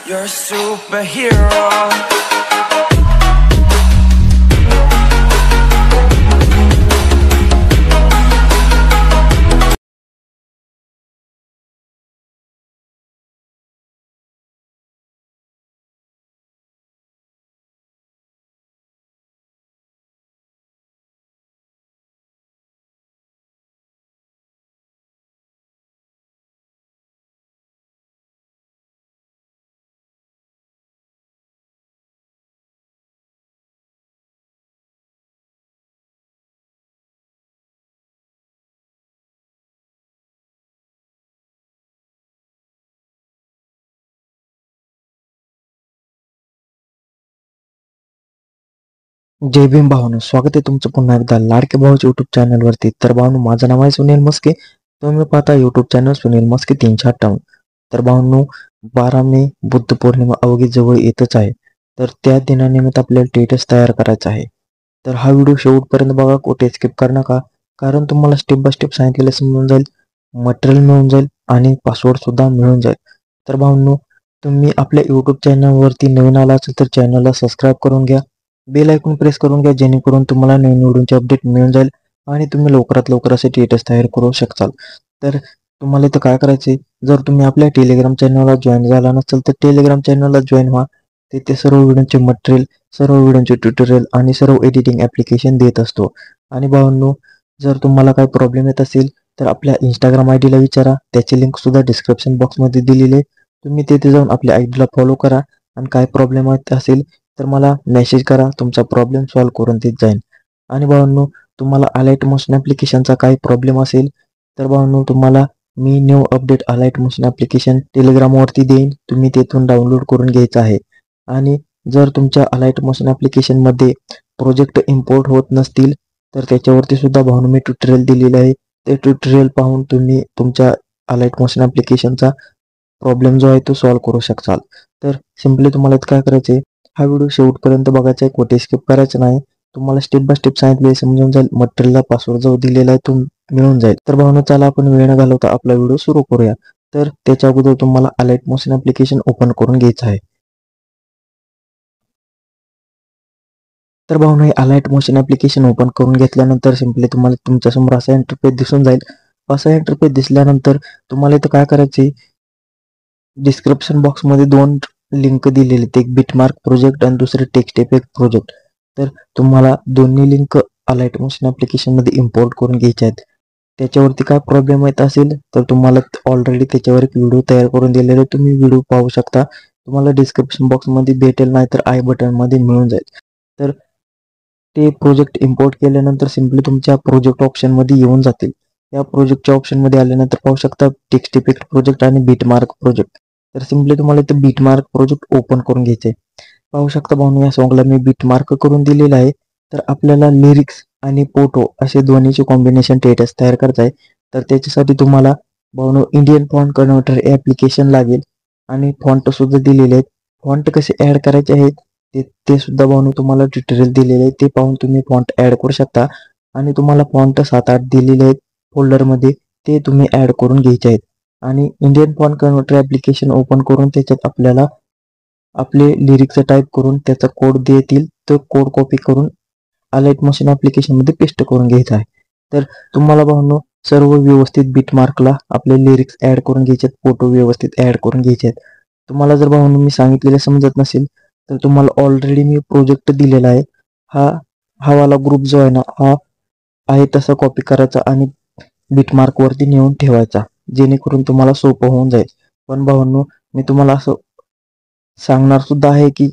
You're a superhero. जय भीम भावानो, स्वागत आहे तुमचं पुन्हा एकदा लाडके भाऊच्या यूट्यूब चॅनलवरती। तर भावानो, माझं नाव आहे सुनील मस्के। तुम्ही पाहता यूट्यूब चॅनल सुनील मस्के 358। तर भावानो, 12 मे बुद्ध पौर्णिमा अवघी जवळ येतच आहे। तर त्या दिनानिमित्त आपल्याला स्टेटस तयार करायचा आहे। तर हा व्हिडिओ शेवटपर्यंत बघा, कुठे स्किप करू नका, कारण तुम्हाला स्टेप बाय स्टेप सांगितलेलं समजून जाईल, मटेरियल मिळून जाईल आणि पासवर्ड सुद्धा मिळून जाईल। तर भावानो, तुम्ही आपल्या यूट्यूब चॅनलवरती नवीन आला असेल तर चॅनलला सबस्क्राईब करून घ्या, बेल आयकॉन प्रेस करून घ्या, जेणेकरून तुम्हाला नवीन व्हिडिओचे अपडेट मिळून जाईल आणि तुम्ही लवकरात लवकर असे स्टेटस तयार करू शकाल। तर तुम्हाला इथं काय करायचे, जर तुम्ही आपल्या टेलिग्राम चॅनलला जॉईन झाला नसेल तर टेलिग्राम चॅनलला जॉईन व्हा। तिथे सर्व व्हिडिओचे मटेरियल, सर्व व्हिडिओचे ट्युटोरियल आणि सर्व एडिटिंग ॲप्लिकेशन देत असतो। आणि भावांनो, जर तुम्हाला काही प्रॉब्लेम येत असेल तर आपल्या इंस्टाग्राम आयडीला विचारा, त्याची लिंक सुद्धा डिस्क्रिप्शन बॉक्समध्ये दिलेली आहे। तुम्ही तिथे जाऊन आपल्या आयडीला फॉलो करा आणि काय प्रॉब्लेम असेल तर मला मेसेज करा, तुमचा प्रॉब्लेम सॉल्व्ह करून देत जाईल। आणि भावांनो, तुम्हाला अलाइट मोशन ॲप्लिकेशनचा काही प्रॉब्लेम असेल तर भावांनो, तुम्हाला मी न्यू अपडेट अलाइट मोशन ॲप्लिकेशन टेलिग्रामवरती देईन, तुम्ही तेथून डाउनलोड करून घ्यायचं आहे। आणि जर तुमच्या अलाइट मोशन ॲप्लिकेशनमध्ये प्रोजेक्ट इम्पोर्ट होत नसतील तर त्याच्यावरती सुद्धा भावांनो मी ट्युटोरियल दिलेले आहे। ते ट्युटोरियल पाहून तुम्ही तुमच्या अलाइट मोशन ॲप्लिकेशनचा प्रॉब्लेम जो आहे तो सॉल्व्ह करू शकाल। तर सिम्पली तुम्हाला काय करायचे, हा व्हिडिओ शेवटपर्यंत बघायचा आहे, कुठे स्किप करायचं नाही। तुम्हाला स्टेप बाय स्टेप सांगितले समजून जाईल, मटेरियलला पासवर्ड जो दिलेला आहे तो मिळून जाईल। तर भावांनो, चला आपण वेळ न घालवता आपला व्हिडिओ सुरू करूया। तर त्याच्या अगोदर तुम्हाला अलाइट मोशन ॲप्लिकेशन ओपन करून घ्यायचं आहे। तर भावांनो, हे अलाइट मोशन ॲप्लिकेशन ओपन करून घेतल्यानंतर सिम्पली तुम्हाला तुमच्यासमोर असा इंटरफेस दिसून जाईल। असा इंटरफेस दिसल्यानंतर तुम्हाला इथं काय करायचे, डिस्क्रिप्शन बॉक्समध्ये 2 लिंक दिलेले आहेत, एक बिटमार्क प्रोजेक्ट आणि दुसरे टेक्स्ट इफेक्ट प्रोजेक्ट। तर तुम्हाला दोन्ही लिंक अलाइट मोशन ॲप्लिकेशनमध्ये इम्पोर्ट करून घ्यायचे आहेत। त्याच्यावरती काय प्रॉब्लेम येत असेल तर तुम्हाला ऑलरेडी त्याच्यावर एक व्हिडिओ तयार करून दिलेला आहे, तुम्ही व्हिडिओ पाहू शकता। तुम्हाला डिस्क्रिप्शन बॉक्समध्ये भेटेल, नाही तर आय बटनमध्ये मिळून जाईल। तर ते प्रोजेक्ट इम्पोर्ट केल्यानंतर सिम्पली तुमच्या प्रोजेक्ट ऑप्शनमध्ये येऊन जातील। या प्रोजेक्टच्या ऑप्शनमध्ये आल्यानंतर पाहू शकता टेक्स्ट इफेक्ट प्रोजेक्ट आणि बिटमार्क प्रोजेक्ट। तर सिम्पली तुम्हाला इथे बिटमार्क प्रोजेक्ट ओपन करून घ्यायचे। पाहू शकता भावांनो, या सॉन्गला मी बिटमार्क करून दिलेला आहे। तर आपल्याला लिरिक्स आणि फोटो असे दोन्हीचे कॉम्बिनेशन स्टेटस तयार करायचं आहे। तर त्याच्यासाठी तुम्हाला भावांनो इंडियन फॉन्ट कन्व्हर्टर ॲप्लिकेशन लागेल आणि फॉन्ट सुद्धा दिलेले आहेत। फॉन्ट कसे ॲड करायचे आहेत ते सुद्धा भावांनो तुम्हाला ट्युटोरियल दिलेले आहे, ते पाहून तुम्ही फॉन्ट ॲड करू शकता। आणि तुम्हाला फॉन्ट 7-8 दिलेले आहेत फोल्डरमध्ये, ते तुम्ही ॲड करून घ्यायचे आहेत। आणि Indian font converter application open करून त्याच्यात आपल्याला आपले लिरिक्स टाईप करून त्याचा कोड देतील, तो कोड कॉपी करून अलाइट मोशन ॲप्लिकेशनमध्ये पेस्ट करून घ्यायचा आहे। तर तुम्हाला भावांनो, सर्व व्यवस्थित बिटमार्कला आपले लिरिक्स ॲड करून घ्यायचे आहेत, फोटो व्यवस्थित ॲड करून घ्यायचे आहेत। तुम्हाला जर भावांनो मी सांगितलेलं समजत नसेल तर तुम्हाला ऑलरेडी मी प्रोजेक्ट दिलेला आहे, हा वाला ग्रुप जो आहे ना, हा आहे तसा कॉपी करायचा आणि बिटमार्कवरती नेऊन ठेवायचा, जेणेकरून तुम्हाला सोपं होऊन जाईल। पण भावांनो, मी तुम्हाला असं सांगणार सुद्धा आहे की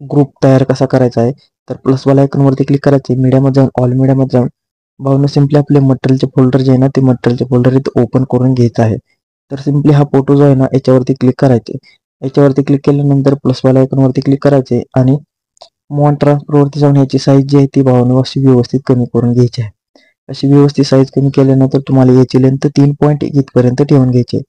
ग्रुप तयार कसा करायचा आहे। तर प्लसवाला आयकॉनवरती क्लिक करायचे, मीडियामध्ये जाऊन ऑल मीडियामध्ये जाऊन भावांनो सिम्पली आपले मटेरियलचे फोल्डर जे आहे ना, ते मटेरियलचे फोल्डर इथे ओपन करून घ्यायचं आहे। तर सिम्पली हा फोटो जो आहे ना, याच्यावरती क्लिक करायचे। याच्यावरती क्लिक केल्यानंतर प्लसवाला आयकॉनवरती क्लिक करायचे आणि मॉन ट्रान्सफरवरती जाऊन याची साईज जी आहे ती भावांनो अशी व्यवस्थित कमी करून घ्यायची आहे। अशी व्यवस्थित साईज कमी केल्यानंतर तुम्हाला याची लेंथ 3.1 इथपर्यंत ठेवून घ्यायची।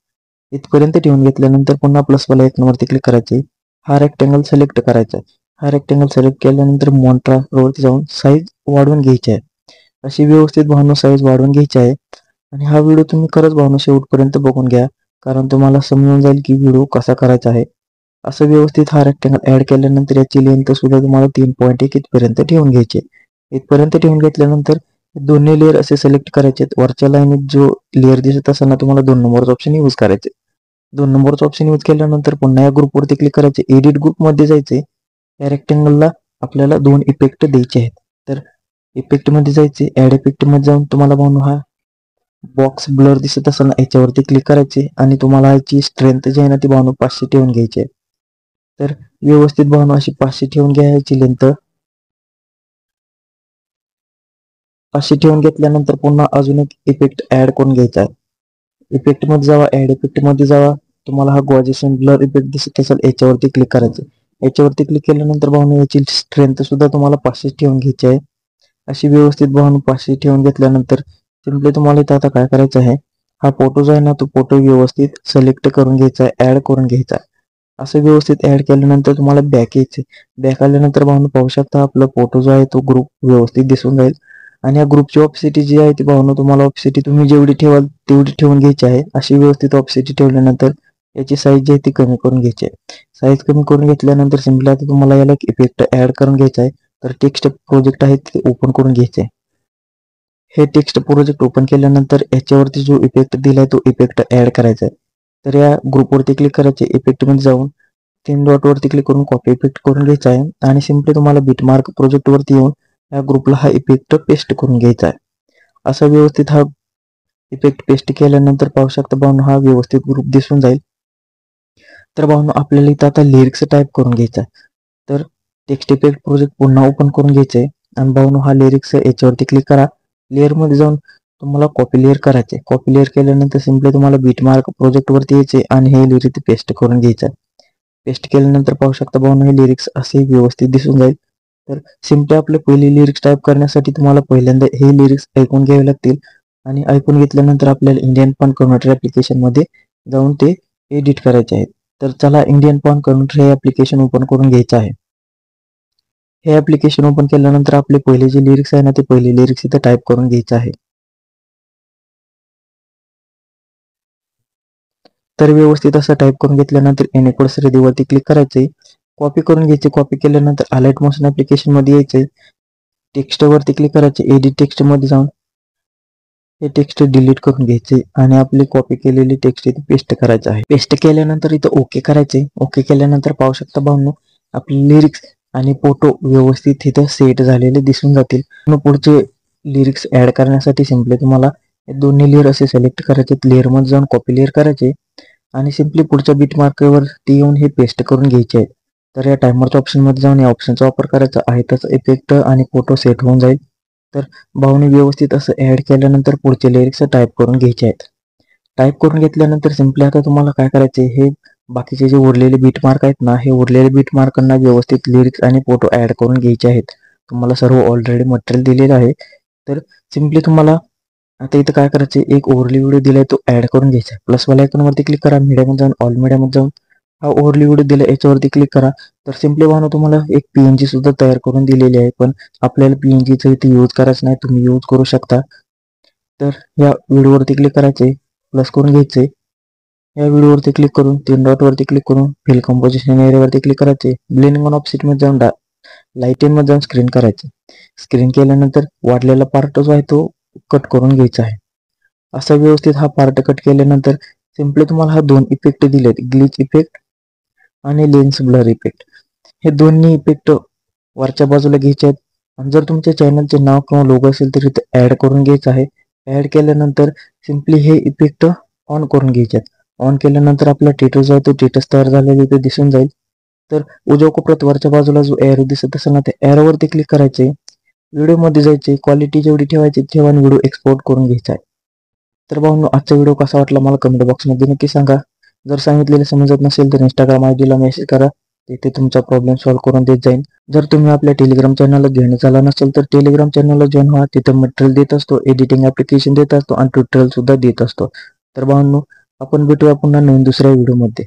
इथपर्यंत ठेवून घेतल्यानंतर पुन्हा प्लसवाला आयकॉनवरती क्लिक करायचे, हा रेक्टेंगल सिलेक्ट करायचा आहे। हा रेक्टेंगल सिलेक्ट केल्यानंतर मॉन ट्रान्सफरवरती जाऊन साईज वाढवून घ्यायची आहे। अशी व्यवस्थित भावांनो साईज वाढवून घ्यायची आहे। आणि हा व्हिडिओ तुम्ही खरंच भावांनो शेवटपर्यंत बघून घ्या, कारण तुम्हाला समजून जाईल की व्हिडिओ कसा करायचा आहे। असं व्यवस्थित हा रेक्टँगल ऍड केल्यानंतर याची लेंथ सुद्धा तुम्हाला 3.1 इथपर्यंत ठेवून घ्यायची. इथपर्यंत ठेवून घेतल्यानंतर दोन्ही लेअर असे सिलेक्ट करायचे. वरच्या लाईनीत जो लेअर दिसत असताना तुम्हाला 2 नंबरचा ऑप्शन यूज करायचे. 2 नंबरचा ऑप्शन यूज केल्यानंतर पुन्हा या ग्रुपवरती क्लिक करायचे. एडिट ग्रुपमध्ये जायचे. या रेक्टँगलला आपल्याला 2 इफेक्ट द्यायचे आहेत. तर इफेक्ट मध्ये जायचे. ऍड इफेक्ट मध्ये जाऊन तुम्हाला पाहून हा बॉक्स ब्लर दिसत असताना याच्यावरती क्लिक करायचे आणि तुम्हाला याची स्ट्रेंथ जी आहे ना ती 500 ठेवून घ्यायची आहे. तर व्यवस्थित भावना अशी 500 ठेवून घ्यायची लेंथ. 500 ठेवून घेतल्यानंतर पुन्हा अजून एक इफेक्ट ऍड करून घ्यायचा आहे. इफेक्ट मध्ये जावा. ऍड इफेक्ट मध्ये जावा. तुम्हाला हा गॉजेशन ब्लर इफेक्ट दिसत असेल याच्यावरती क्लिक करायचं. याच्यावरती क्लिक केल्यानंतर भावना याची स्ट्रेंथ सुद्धा तुम्हाला 500 ठेवून घ्यायची आहे. अशी व्यवस्थित भावना 500 ठेवून घेतल्यानंतर सिंपली तुम्हाला इथं आता काय करायचं आहे, हा फोटो जो आहे ना तो फोटो व्यवस्थित सिलेक्ट करून घ्यायचा आहे, ऍड करून घ्यायचा आहे. असं व्यवस्थित ऍड केल्यानंतर तुम्हाला बॅक यायचे. बॅक आल्यानंतर भावना पाहू शकता आपला फोटो जो आहे तो ग्रुप व्यवस्थित दिसून जाईल. आणि या ग्रुपची ऑपसिटी जी आहे ती भावना तुम्हाला ऑपसिटी तुम्ही जेवढी ठेवाल तेवढी ठेवून घ्यायची आहे. अशी व्यवस्थित ऑपसिटी ठेवल्यानंतर याची साईज जी आहे ती कमी करून घ्यायची आहे. साईज कमी करून घेतल्यानंतर सिंपली आता तुम्हाला याला एक इफेक्ट ऍड करून घ्यायचा आहे. तर टेक्स्ट प्रोजेक्ट आहे ते ओपन करून घ्यायचे आहे. हे टेक्स्ट प्रोजेक्ट ओपन केल्यानंतर याच्यावरती जो इफेक्ट दिलाय तो इफेक्ट ऍड करायचा आहे. तर या ग्रुपवरती क्लिक करायचे. इफेक्ट मध्ये जाऊन 3 डॉट वरती क्लिक करून कॉपी इफेक्ट करून घ्यायचा आहे आणि सिंपली तुम्हाला बिटमार्क प्रोजेक्ट वरती येऊन या ग्रुपला हा इफेक्ट पेस्ट करून घ्यायचा आहे. असा व्यवस्थित हा इफेक्ट पेस्ट केल्यानंतर पाहू शकता भावना हा व्यवस्थित ग्रुप दिसून जाईल. तर भावना आपल्याला इथं आता लिरिक्स टाईप करून घ्यायचा आहे. तर टेक्स्ट इफेक्ट प्रोजेक्ट पुन्हा ओपन करून घ्यायचे आहे आणि भावना हा लिरिक्स याच्यावरती क्लिक करा. लेअर मध्ये जाऊन तुम्हाला कॉपी लेअर करायचे. कॉपी लेअर केल्यानंतर सिंपली तुम्हाला बिटमार्क प्रोजेक्ट वरती यायचे आणि हे लिरिक्स पेस्ट करून घ्यायचं आहे. पेस्ट केल्यानंतर पाहू शकता भावना हे लिरिक्स असे व्यवस्थित दिसून जाईल. तर सिंपली आपले पहिले लिरिक्स टाईप करण्यासाठी तुम्हाला पहिल्यांदा हे लिरिक्स ऐकून घ्यावे लागतील आणि ऐकून घेतल्यानंतर आपल्याला इंडियन फॉन्ट कन्व्हर्टर ऍप्लिकेशन मध्ये जाऊन ते एडिट करायचे आहेत. तर चला इंडियन फॉन्ट कन्व्हर्टर हे ऍप्लिकेशन ओपन करून घ्यायचं आहे. हे ऍप्लिकेशन ओपन केल्यानंतर आपले पहिले जे लिरिक्स आहे ना ते पहिले लिरिक्स इथं टाईप करून घ्यायचं आहे. तर व्यवस्थित असं टाईप करून घेतल्यानंतर एनिकोड वरती क्लिक करायचे. कॉपी करून घ्यायचे. कॉपी केल्यानंतर अलाइट मोशन ऍप्लिकेशन मध्ये यायचे. टेक्स्ट वरती क्लिक करायचे. एडिट टेक्स्ट मध्ये जाऊन हे टेक्स्ट डिलीट करून घ्यायचे आणि आपली कॉपी केलेली टेक्स्ट इथे पेस्ट करायचं आहे. पेस्ट केल्यानंतर इथं ओके करायचे. ओके केल्यानंतर पाहू शकता भावनो आपले लिरिक्स आणि फोटो व्यवस्थित इथं सेट झालेले दिसून जातील. मग पुढचे लिरिक्स ऍड करण्यासाठी सिंपली तुम्हाला दोन्ही लेअर असे सिलेक्ट करायचे. लेअर मध्ये जाऊन कॉपी लेअर करायचे आणि सिंपली पुढच्या बीट मार्कवर ती येऊन हे पेस्ट करून घ्यायचे आहे. तर या टायमरच्या ऑप्शन मध्ये जाऊन या ऑप्शनचा वापर करायचा आहे. त्याचा इफेक्ट आणि फोटो सेट होऊन जाईल. तर भावने व्यवस्थित असं ऍड केल्यानंतर पुढचे लिरिक्स टाईप करून घ्यायचे आहेत. टाईप करून घेतल्यानंतर सिंपली आता तुम्हाला काय करायचे, हे बाकीचे जे उरलेले बीट मार्क आहेत ना, हे उरलेले बीट मार्कांना व्यवस्थित लिरिक्स आणि फोटो ऍड करून घ्यायचे आहेत. तुम्हाला सर्व ऑलरेडी मटेरियल दिलेलं आहे. तर सिंपली तुम्हाला आता इथं काय करायचे, एक ओव्हरली व्हिडिओ दिलाय तो ऍड करून घ्यायचा. प्लस वाला आयकॉन वरती क्लिक करा. मीडिया मध्ये जाऊन ऑल मीडिया मध्ये जाऊन हा ओव्हरली व्हिडिओ दिला याच्यावरती क्लिक करा. तर सिंपली भावना तुम्हाला एक पीएनजी सुद्धा तयार करून दिलेली आहे, पण आपल्याला पीएनजीचं इथे यूज करायचं नाही, तुम्ही यूज करू शकता. तर या व्हिडिओवरती क्लिक करायचे, प्लस करून घ्यायचे. या व्हिडिओवरती क्लिक करून 3 डॉट वरती क्लिक करून फिल कंपोजिशन एरियावरती क्लिक करायचे. ब्लेंडिंग ऑन ऑफसेट मध्ये जाऊन लाईट इन मध्ये जाऊन स्क्रीन करायचे. स्क्रीन केल्यानंतर वाढलेला पार्ट जो आहे तो कट करून घ्यायचा आहे. असा व्यवस्थित हा पार्ट कट केल्यानंतर सिंपली तुम्हाला हा 2 इफेक्ट दिलेत, ग्लिच इफेक्ट आणि लेन्स ब्लर इफेक्ट. हे दोन्ही इफेक्ट वरच्या बाजूला घ्यायचे आहेत. आणि जर तुमच्या चॅनलचे नाव किंवा लोगो असेल तर इथे ऍड करून घ्यायचं आहे. ऍड केल्यानंतर सिंपली हे इफेक्ट ऑन करून घ्यायचे आहेत. ऑन केल्यानंतर आपला टेटस जो आहे तो टेटस तयार झालेला इथे दिसून जाईल. तर उजव्या कोपऱ्यात वरच्या बाजूला जो एरो दिसत असेल ना, त्या एरोवरती क्लिक करायचे. व्हिडिओ मध्ये जायचे, क्वालिटी जेवढी ठेवायची ठेवा आणि व्हिडिओ एक्सपोर्ट करून घ्यायचा आहे. तर भाऊ आजचा व्हिडिओ कसा वाटला मला कमेंट बॉक्समध्ये नक्की सांगा. जर सांगितलेलं समजत नसेल तर इंस्टाग्राम आयडीला मेसेज करा, तिथे तुमचा प्रॉब्लेम सॉल्व्ह करून देत जाईल. जर तुम्ही आपल्या टेलिग्राम चॅनलला जॉईन झाला नसेल तर टेलिग्राम चॅनलला जॉईन व्हा. तिथे मटेरियल देत असतो, एडिटिंग ऍप्लिकेशन देत असतो आणि ट्युटोरियल सुद्धा देत असतो. तर भावांनो आपण भेटूया पुन्हा नवीन दुसऱ्या व्हिडिओमध्ये.